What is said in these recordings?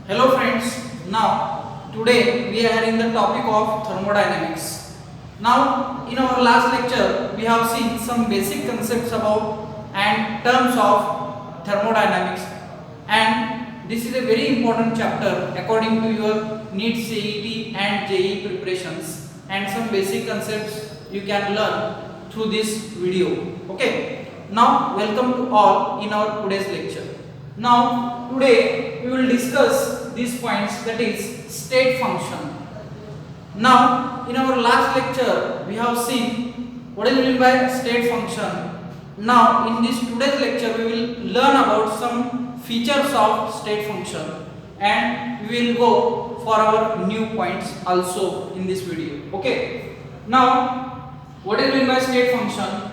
Hello friends, now today we are in the topic of thermodynamics. Now in our last lecture we have seen some basic concepts about and terms of thermodynamics, and this is a very important chapter according to your NEET CET and JEE preparations, and some basic concepts you can learn through this video. Okay, now welcome to all in our today's lecture. Now today we will discuss these points, that is state function. Now in our last lecture we have seen what is meant by state function. Now in this today's lecture we will learn about some features of state function, and we will go for our new points also in this video. Okay. Now what is meant by state function?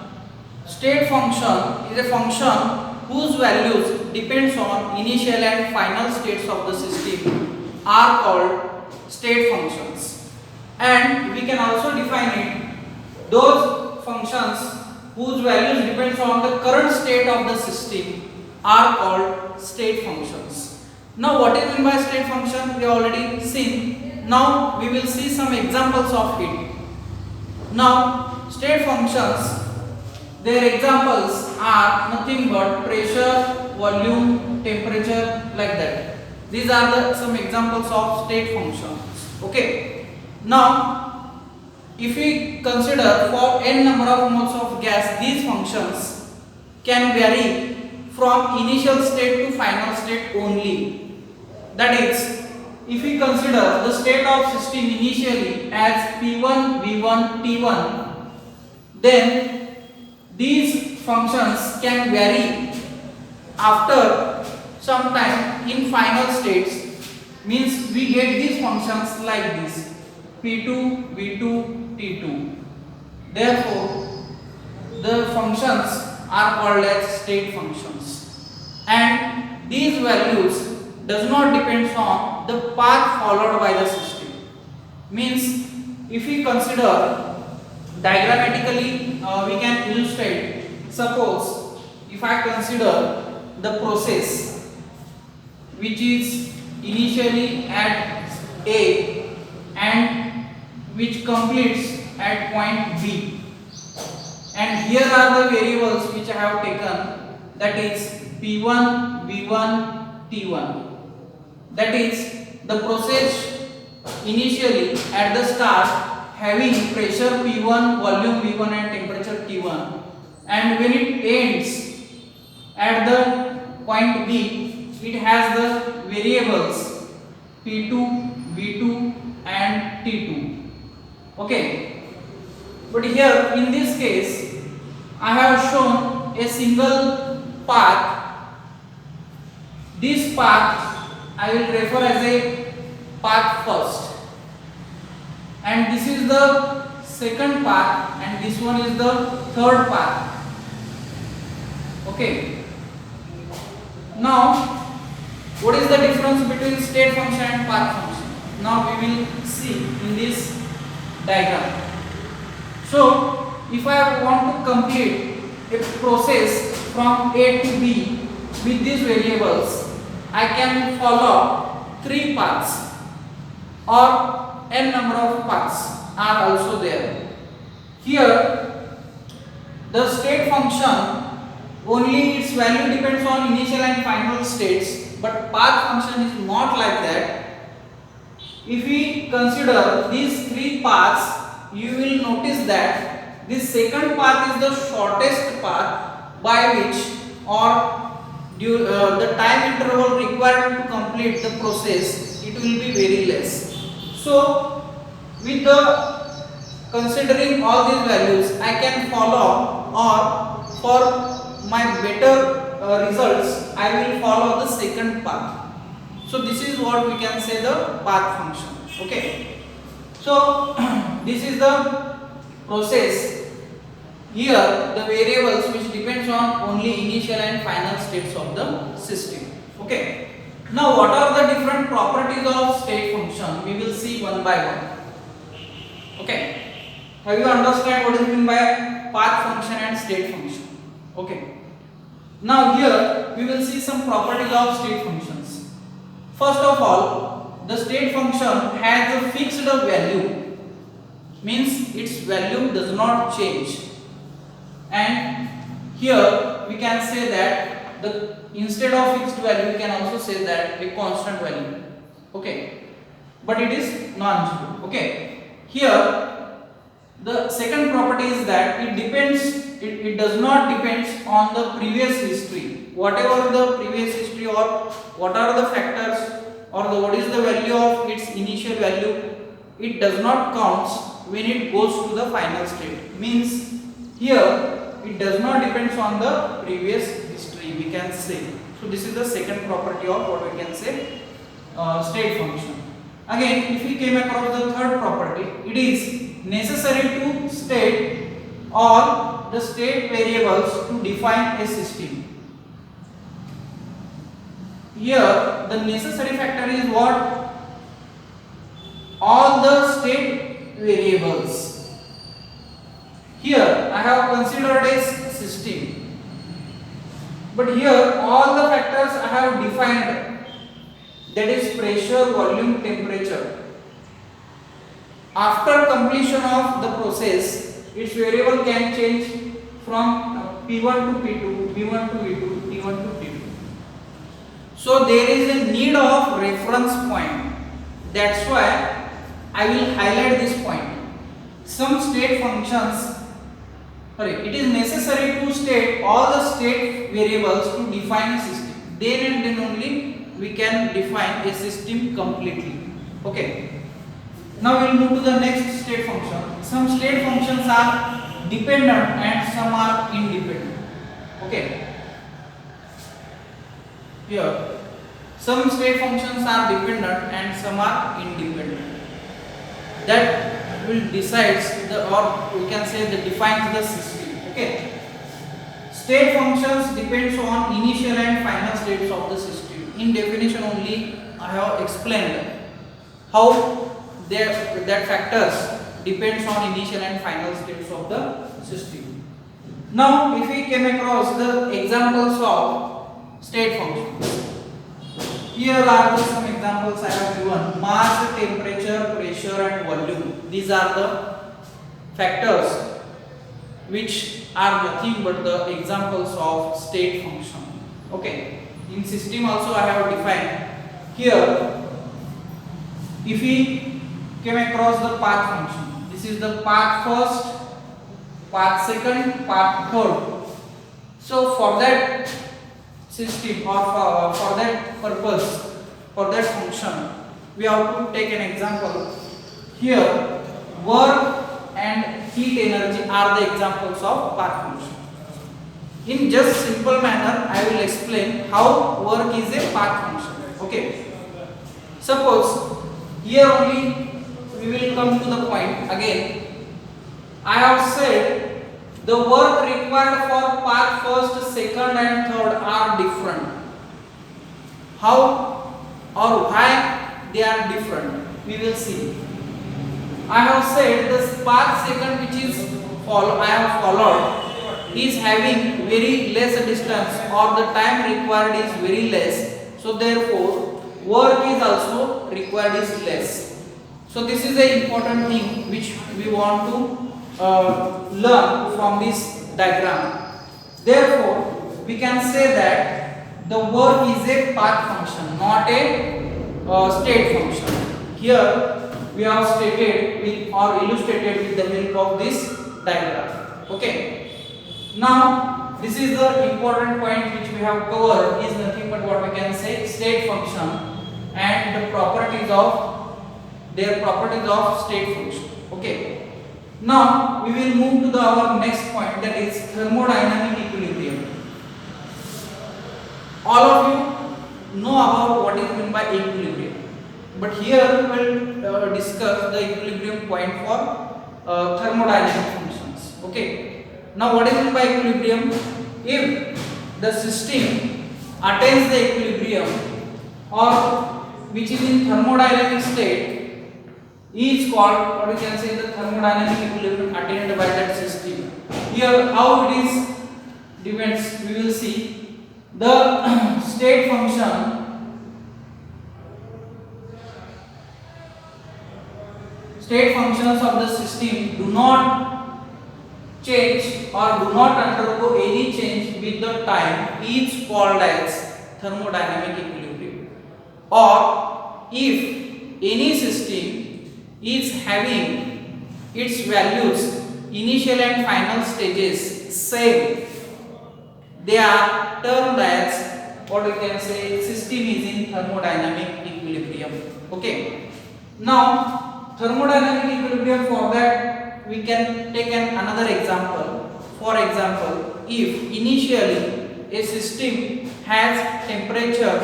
State function is a function whose values depends on initial and final states of the system are called state functions. And we can also define it, those functions whose values depends on the current state of the system are called state functions. Now what is meant by state function we already seen. Now we will see some examples of it. Now state functions, their examples are nothing but pressure, volume, temperature, like that. These are some examples of state functions. Okay. Now, if we consider for n number of moles of gas, these functions can vary from initial state to final state only. That is, if we consider the state of system initially as P1, V1, T1, then these functions can vary after some time in final states, means we get these functions like this P2, V2, T2. Therefore the functions are called as state functions, and these values does not depend on the path followed by the system. Means if we consider diagrammatically, we can illustrate. Suppose if I consider the process which is initially at A and which completes at point B, and here are the variables which I have taken, that is P1, V1, T1. That is the process initially at the start having pressure P1, volume V1 and temperature T1, and when it ends at the point B, it has the variables P2, V2 and T2. Okay, but here in this case I have shown a single path. This path I will refer as a path first, and this is the second path, and this one is the third path. Okay. Now what is the difference between state function and path function? Now we will see in this diagram. So if I want to complete a process from A to B with these variables, I can follow 3 paths, or n number of paths are also there. Here the state function only its value depends on initial and final states, but path function is not like that. If we consider these 3 paths, you will notice that this second path is the shortest path, by which the time interval required to complete the process, it will be very less. So with the considering all these values, I can follow, or for my better results I will follow the second path. So this is what we can say the path function. Okay, so this is the process. Here the variables which depends on only initial and final states of the system. Okay. Now what are the different properties of state function? We will see one by one. Okay. Have you understand what is meant by path function and state function? Okay. Now here we will see some properties of state functions. First of all, the state function has a fixed value, means its value does not change, and here we can say that the instead of fixed value we can also say that a constant value. Okay, but it is non-zero. Okay, here the second property is that it does not depends on the previous history. Whatever the previous history or what are the factors or what is the value of its initial value, it does not count when it goes to the final state. Means here it does not depends on the previous history, we can say. So this is the second property of what we can say state function. Again, if we came across the third property, it is necessary to state all the state variables to define a system. Here the necessary factor is what? All the state variables. Here I have considered a system, but here all the factors I have defined, that is pressure, volume, temperature. After completion of the process, its variable can change from P1 to P2, P1 to V2, P1 to P2. So there is a need of reference point. That's why I will highlight this point. Some state functions, it is necessary to state all the state variables to define a system. Then and then only we can define a system completely. Okay. Now we will move to the next state function. Some state functions are dependent and some are independent. Okay. Here, some state functions are dependent and some are independent. That will decide or we can say that defines the system. Okay. State functions depends on initial and final states of the system. In definition only, I have explained how that factors depends on initial and final states of the system. Now, if we came across the examples of state functions, here are some examples I have given: mass, temperature, pressure, and volume. These are the factors which are nothing but the examples of state function. Okay. In system also I have defined. Here, if we came across the path function, this is the path first, path second, path third. So for that system or for that purpose, for that function, we have to take an example. Here, work and heat energy are the examples of path function. In just simple manner, I will explain how work is a path function. Okay. Suppose here only we will come to the point again. I have said the work required for path first, second, and third are different. How or why they are different, we will see. I have said the path second which is I have followed is having very less distance or the time required is very less, so therefore work is also required is less. So this is an important thing which we want to learn from this diagram. Therefore we can say that the work is a path function, not a state function. Here we have stated with or illustrated with the help of this diagram. Okay. Now this is the important point which we have covered is nothing but what we can say state function and the properties of state function. Okay. Now we will move to our next point, that is thermodynamic equilibrium. All of you know about what is meant by equilibrium, but here we will discuss the equilibrium point for thermodynamic functions. Okay. Now what is meant by equilibrium? If the system attains the equilibrium or which is in thermodynamic state is called what we can say the thermodynamic equilibrium attained by that system. Here how it is depends, we will see. The state function state functions of the system do not change or do not undergo any change with the time is called as thermodynamic equilibrium. Or if any system is having its values initial and final stages same, they are termed as what we can say system is in thermodynamic equilibrium. Okay. Now thermodynamic equilibrium, for that we can take another example. For example, if initially a system has temperature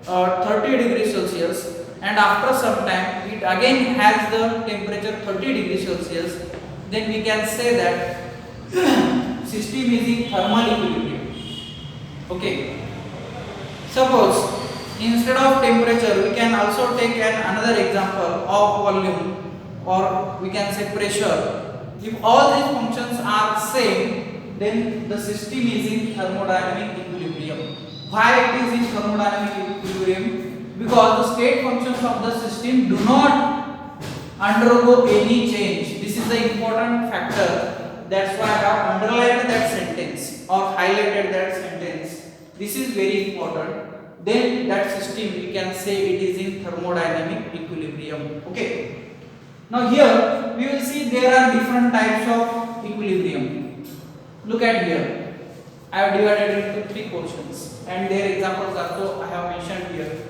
30 degrees Celsius and after some time it again has the temperature 30 degrees Celsius, then we can say that system is in thermal equilibrium. Okay. Suppose instead of temperature we can also take another example of volume, or we can say pressure. If all these functions are same, then the system is in thermodynamic equilibrium. Why it is in thermodynamic equilibrium? Because the state functions of the system do not undergo any change. This is the important factor. That's why I have underlined that sentence or highlighted that sentence. This is very important. Then that system we can say it is in thermodynamic equilibrium. Okay. Now here we will see there are different types of equilibrium. Look at here. I have divided into 3 portions and their examples also I have mentioned here.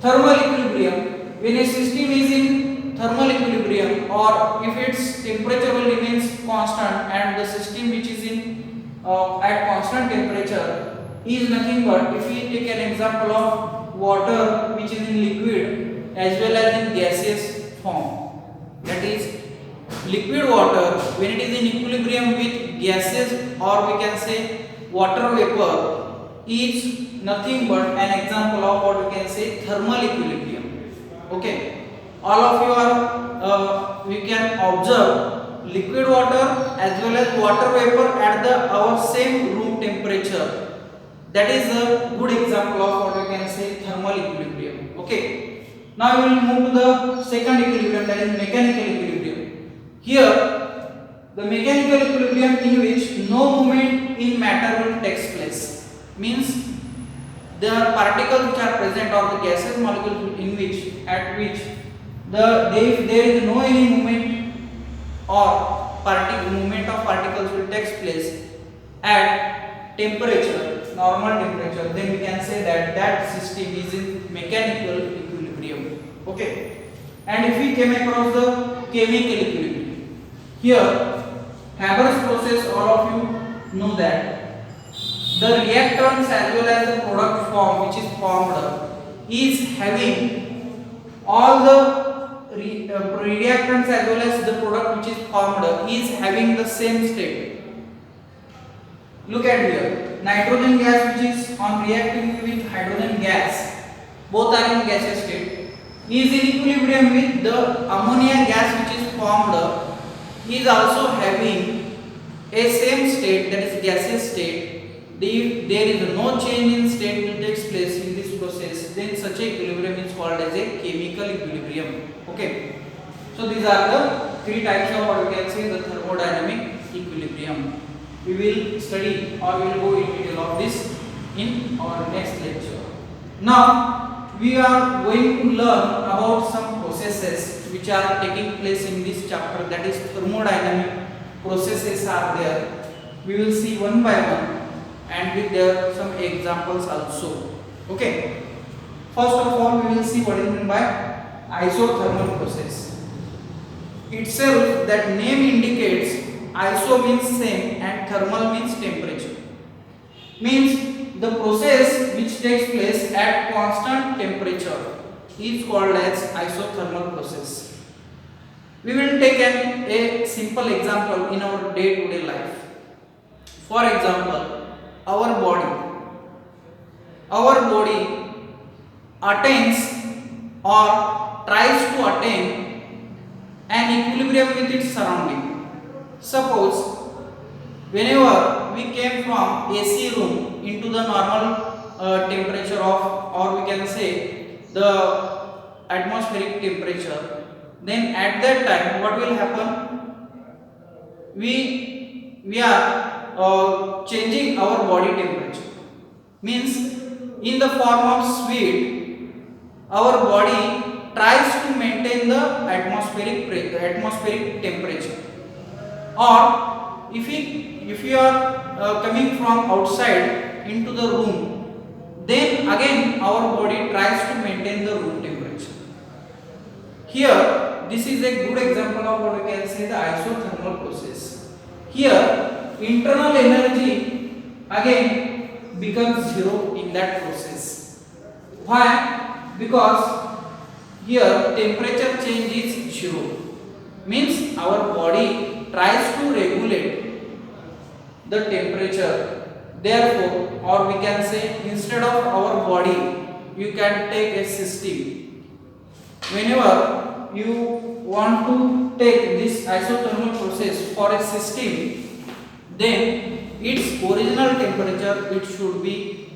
Thermal equilibrium, when a system is in thermal equilibrium or if its temperature will remains constant and the system which is in at constant temperature is nothing but, if we take an example of water which is in liquid as well as in gaseous form. That is, liquid water when it is in equilibrium with gases or we can say water vapor is nothing but an example of what we can say thermal equilibrium. Okay. All of you are we can observe liquid water as well as water vapor at our same room temperature. That is a good example of what we can say thermal equilibrium. Okay. Now we will move to the second equilibrium, that is mechanical equilibrium. Here the mechanical equilibrium in which no movement in matter will take place, means the particles which are present or the gaseous molecules in which at which if there is no any movement or movement of particles will take place at temperature, normal temperature, then we can say that system is in mechanical equilibrium. Okay. And if we came across the chemical equilibrium, here Haber's process, all of you know that the reactants as well as the product form which is formed is having all the reactants as well as the product which is formed is having the same state. Look at here, nitrogen gas which is on reacting with hydrogen gas, both are in gaseous state, is in equilibrium with the ammonia gas which is formed, is also having a same state, that is gaseous state. If there is no change in state will takes place in this process, then such a equilibrium is called as a chemical equilibrium. Okay. So these are the 3 types of what we can say the thermodynamic equilibrium. We will study or we will go in detail of this in our next lecture. Now we are going to learn about some processes which are taking place in this chapter, that is thermodynamic processes are there. We will see one by one and with there some examples also. Okay. First of all we will see what is meant by isothermal process. Itself that name indicates, iso means same and thermal means temperature. Means the process which takes place at constant temperature is called as isothermal process. We will take a simple example in our day-to-day life. For example, our body attains or tries to attain an equilibrium with its surrounding. Suppose whenever we came from AC room into the normal temperature of, or we can say the atmospheric temperature, then at that time what will happen? We are changing our body temperature. Means in the form of sweat, our body tries to maintain the atmospheric temperature. Or if you are coming from outside into the room, then again our body tries to maintain the room temperature. Here, this is a good example of what we can say the isothermal process. Here, internal energy again becomes zero in that process. Why? Because here temperature change is zero. Means our body tries to regulate the temperature. Therefore, or we can say instead of our body, you can take a system. Whenever you want to take this isothermal process for a system, then its original temperature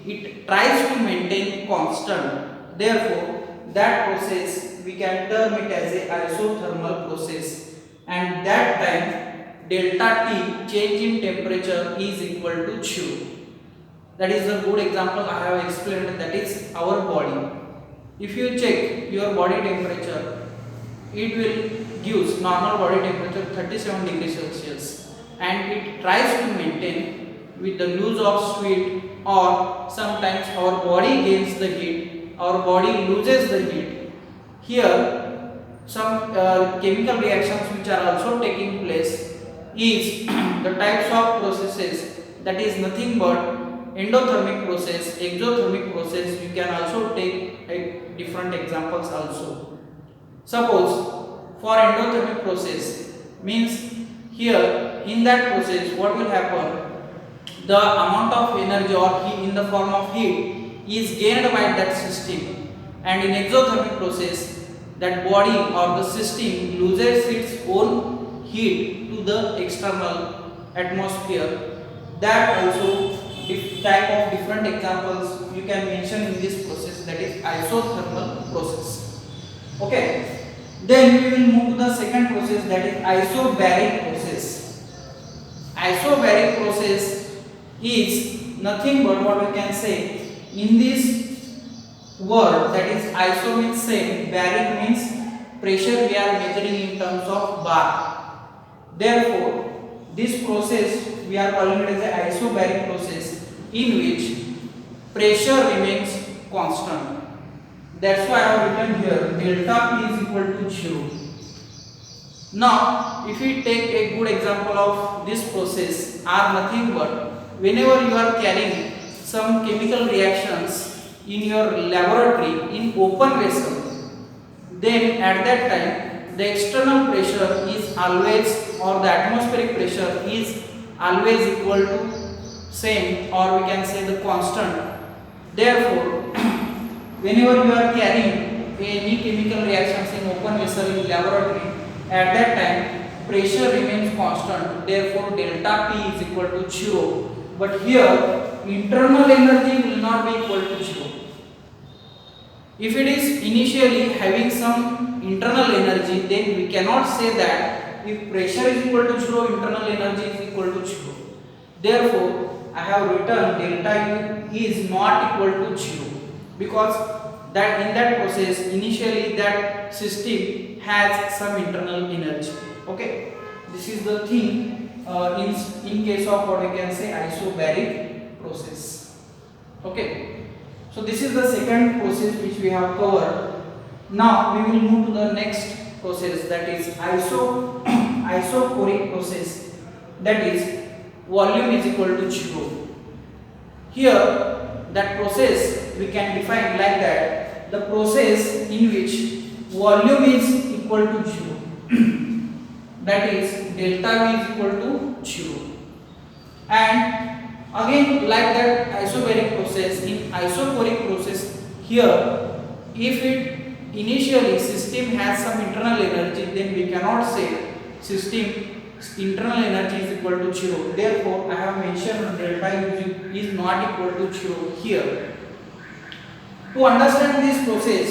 it tries to maintain constant. Therefore, that process we can term it as a isothermal process, and that time delta T change in temperature is equal to 0. That is a good example I have explained, that is our body. If you check your body temperature, it will gives normal body temperature 37 degrees Celsius, and it tries to maintain with the use of sweat, or sometimes our body gains the heat, our body loses the heat. Here some chemical reactions which are also taking place is the types of processes, that is nothing but endothermic process, exothermic process. You can also take different examples also. Suppose for endothermic process, means here in that process what will happen, the amount of energy or heat in the form of heat is gained by that system, and in exothermic process that body or the system loses its own heat to the external atmosphere. That also type of different examples you can mention in this process, that is isothermal process. Okay, then we will move to the second process, that is isobaric process. Isobaric process is nothing but what we can say in this word, that is iso means same, baric means pressure we are measuring in terms of bar. Therefore, this process we are calling it as a isobaric process, in which pressure remains constant. That's why I have written here delta P is equal to 0. Now, if we take a good example of this process, are nothing but whenever you are carrying some chemical reactions in your laboratory in open vessel, then at that time the external pressure is always, or the atmospheric pressure is always equal to same, or we can say the constant. Therefore, whenever you are carrying any chemical reactions in open vessel in laboratory, at that time pressure remains constant. Therefore, delta P is equal to 0. But here internal energy will not be equal to 0. If it is initially having some internal energy, then we cannot say that if pressure is equal to 0, internal energy is equal to 0. Therefore, I have written delta U is not equal to 0, because that in that process initially that system has some internal energy. Okay, this is the thing in case of what we can say isobaric process. Okay, so this is the second process which we have covered. Now we will move to the next process, that is isochoric process, that is volume is equal to 0. Here that process we can define like that, the process in which volume is equal to 0, that is delta V is equal to 0. And again like that isobaric process, in isochoric process, here if it initially system has some internal energy, then we cannot say system internal energy is equal to 0. Therefore, I have mentioned delta U is not equal to 0 here. To understand this process,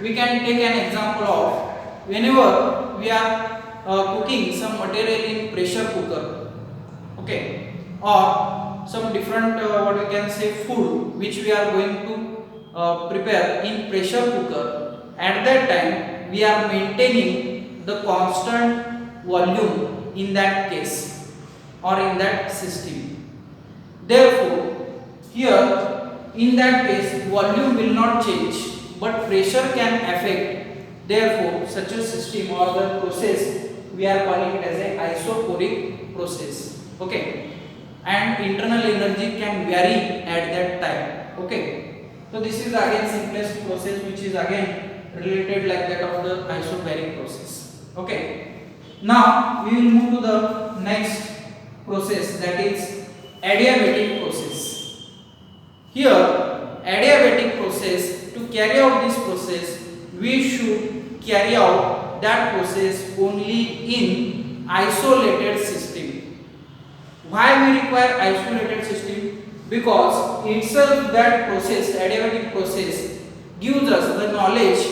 we can take an example of whenever we are cooking some material in pressure cooker, okay, or some different what we can say food which we are going to prepare in pressure cooker, at that time we are maintaining the constant volume in that case or in that system. Therefore, here in that case volume will not change but pressure can affect. Therefore, such a system or the process we are calling it as a isochoric process. Okay, and internal energy can vary at that time. Okay, so this is again simplest process which is again related like that of the isobaric process. Okay, now we will move to the next process, that is adiabatic process. Here adiabatic process, to carry out this process we should carry out that process only in isolated system. Why we require isolated system? Because itself that process, adiabatic process, gives us the knowledge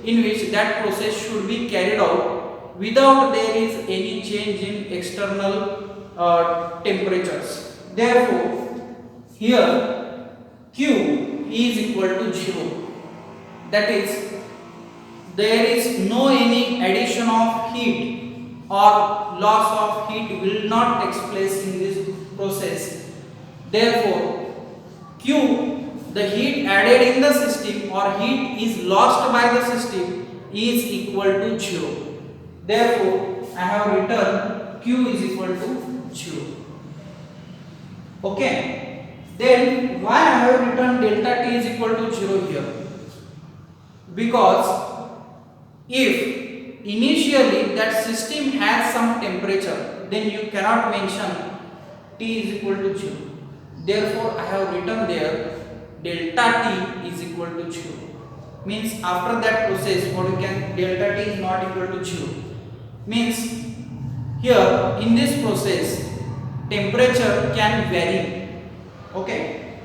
in which that process should be carried out without there is any change in external temperatures. Therefore, here Q is equal to 0. That is, there is no any addition of heat or loss of heat will not take place in this process. Therefore, Q, the heat added in the system or heat is lost by the system, is equal to 0. Therefore, I have written Q is equal to 0. Okay. Then why I have written delta T is equal to 0 here? Because if initially that system has some temperature, then you cannot mention T is equal to 0. Therefore, I have written there delta T is equal to 0. Means after that process, what you can, delta T is not equal to 0. Means here in this process, temperature can vary. Okay,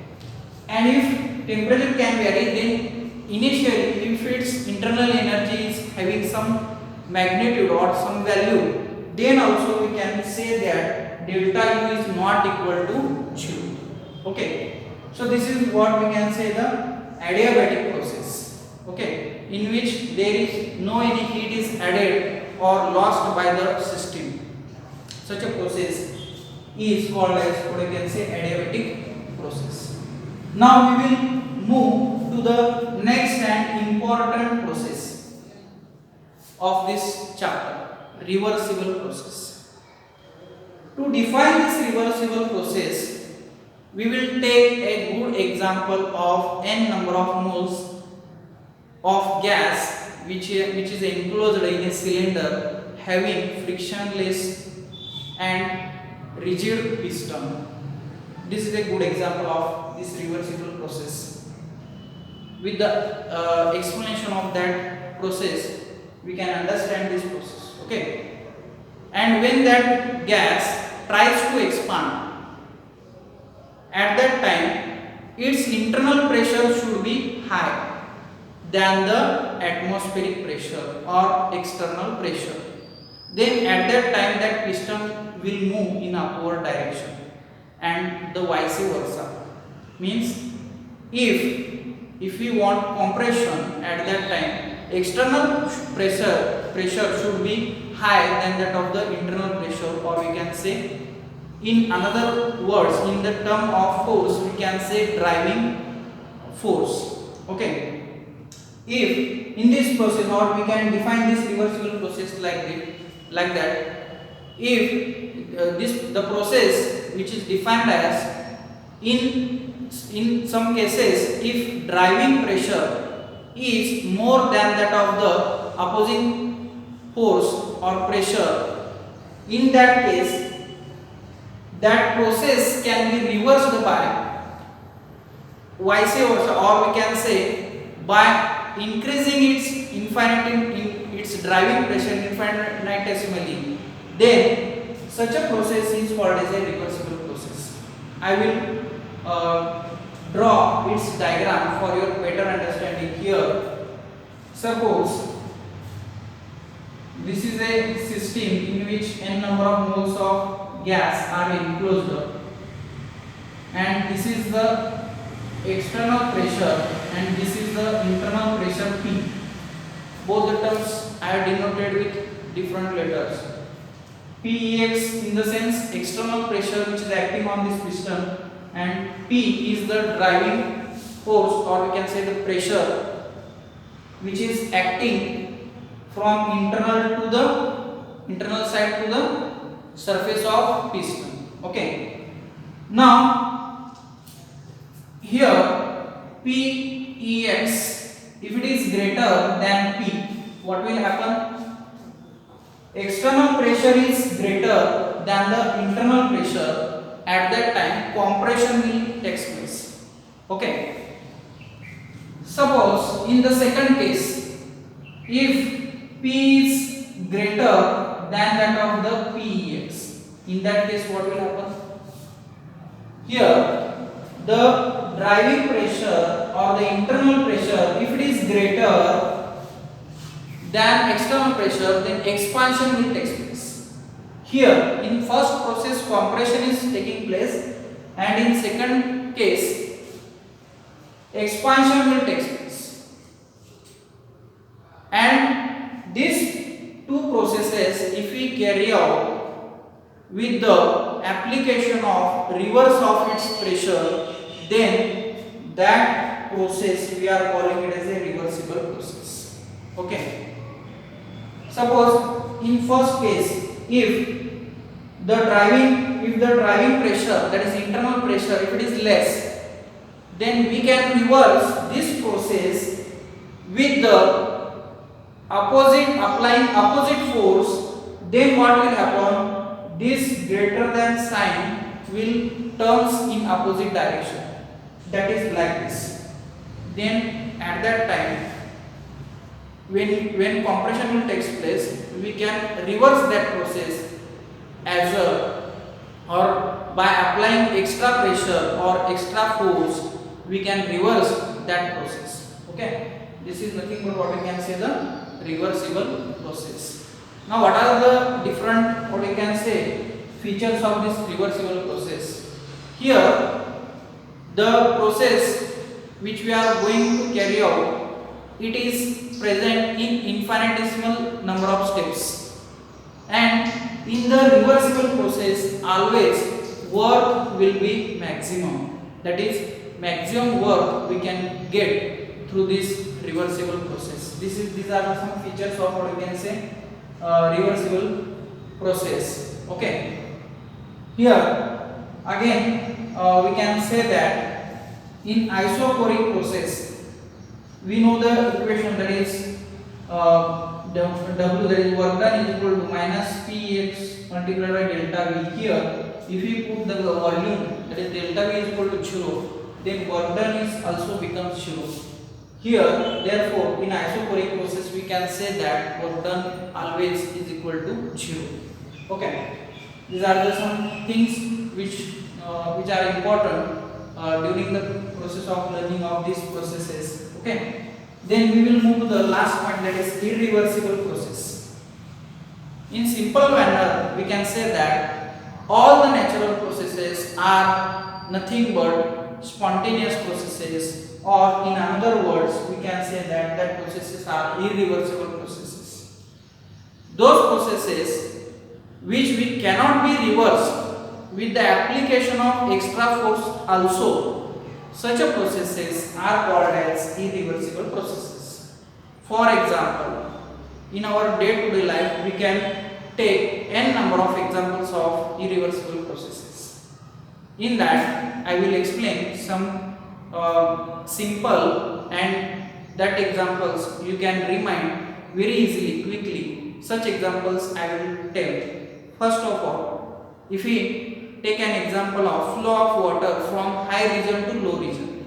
and if temperature can vary, then initially if its internal energy is having some magnitude or some value, then also we can say that delta U is not equal to 0. Okay, so this is what we can say the adiabatic process. Okay, in which there is no any heat is added or lost by the system. Such a process is called as what you can say adiabatic process. Now we will move to the next and important process of this chapter, reversible process. To define this reversible process, we will take a good example of n number of moles of gas which is enclosed in a cylinder having frictionless and rigid piston. This is a good example of this reversible process. With the explanation of that process, we can understand this process. Okay. And when that gas tries to expand, at that time its internal pressure should be high than the atmospheric pressure or external pressure. Then at that time that piston will move in upward direction, and the vice versa. Means if we want compression, at that time external pressure should be higher than that of the internal pressure, or we can say in another words, in the term of force, we can say driving force. Okay. If in this process, or we can define this reversible process like that, if the process which is defined as in some cases, if driving pressure is more than that of the opposing force or pressure, in that case that process can be reversed by vice versa, or we can say by increasing its driving pressure infinitesimally. Then such a process is called as a reversible process. I will draw its diagram for your better understanding here. Suppose this is a system in which n number of moles of gas are enclosed, and this is the external pressure and this is the internal pressure P. Both the terms I have denoted with different letters. Pex in the sense external pressure which is acting on this piston, and P is the driving force, or we can say the pressure which is acting from internal side to the surface of piston. Okay. Now here Pex, if it is greater than P, what will happen? External pressure is greater than the internal pressure. At that time compression will take place. Okay. Suppose in the second case, if P is greater than that of the Pex, in that case what will happen? Here the driving pressure or the internal pressure, if it is greater than external pressure, then expansion will take place. Here in first process compression is taking place, and in second case expansion will take place. And these two processes, if we carry out with the application of reverse of its pressure, then that process we are calling it as a reversible process. Okay. Suppose in first case, if the driving pressure, that is internal pressure, if it is less, then we can reverse this process with the applying opposite force. Then what will happen? This greater than sign will turns in opposite direction. That is like this. Then at that time, when compression will take place, we can reverse that process as a, or by applying extra pressure or extra force, we can reverse that process. Okay, this is nothing but what we can say the reversible process. Now what are the different, what we can say, features of this reversible process? Here the process which we are going to carry out, it is present in infinitesimal number of steps, and in the reversible process always work will be maximum. That is, maximum work we can get through this reversible process. These are some features of what we can say reversible process. Okay. Here again we can say that in isochoric process, we know the equation, that is W, that is work done, is equal to minus Px multiplied by delta V. Here if we put the volume, that is delta V is equal to 0, then work done is also becomes 0. Here therefore in isochoric process we can say that work done always is equal to 0. Okay, these are the some things which are important during the process of learning of these processes. Okay, then we will move to the last point, that is irreversible process. In simple manner we can say that all the natural processes are nothing but spontaneous processes, or in other words we can say that processes are irreversible processes. Those processes which we cannot be reversed with the application of extra force also, such a processes are called as irreversible processes. For example, in our day-to-day life we can take n number of examples of irreversible processes. In that I will explain some simple and that examples you can remind very easily, quickly. Such examples I will tell. First of all, if we take an example of flow of water from high region to low region.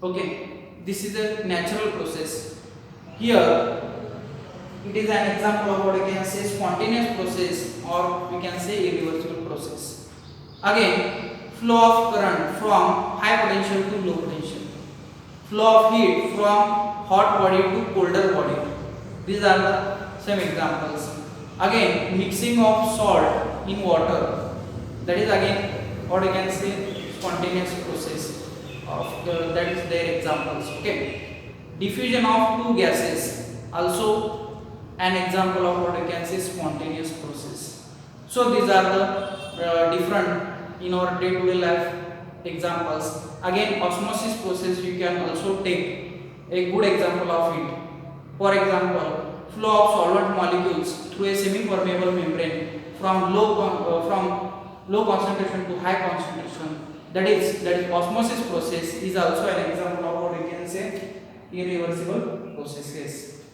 Okay, this is a natural process. Here it is an example of what we can say spontaneous process, or we can say irreversible process. Again, flow of current from high potential to low potential. Flow of heat from hot body to colder body. These are the some examples. Again, mixing of salt in water, that is again what you can say spontaneous process of that is their examples. Okay, diffusion of two gases, also an example of what you can say spontaneous process. So these are the different in our day-to-day life examples. Again, osmosis process you can also take a good example of it. For example, flow of solvent molecules through a semi-permeable membrane from low concentration to high concentration. That is osmosis process is also an example of what we can say irreversible processes.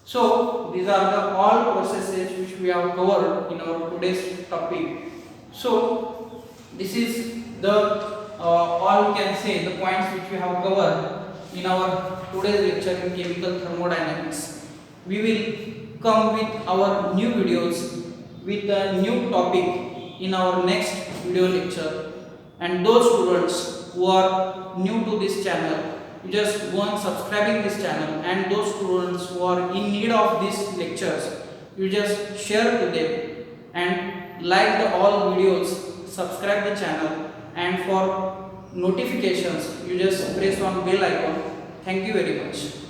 So these are the all processes which we have covered in our today's topic. So this is the all we can say the points which we have covered in our today's lecture in chemical thermodynamics. We will come with our new videos with a new topic in our next video lecture. And those students who are new to this channel, you just go on subscribing this channel, and those students who are in need of these lectures, you just share to them and like the all videos, subscribe the channel, and for notifications you just press on bell icon. Thank you very much.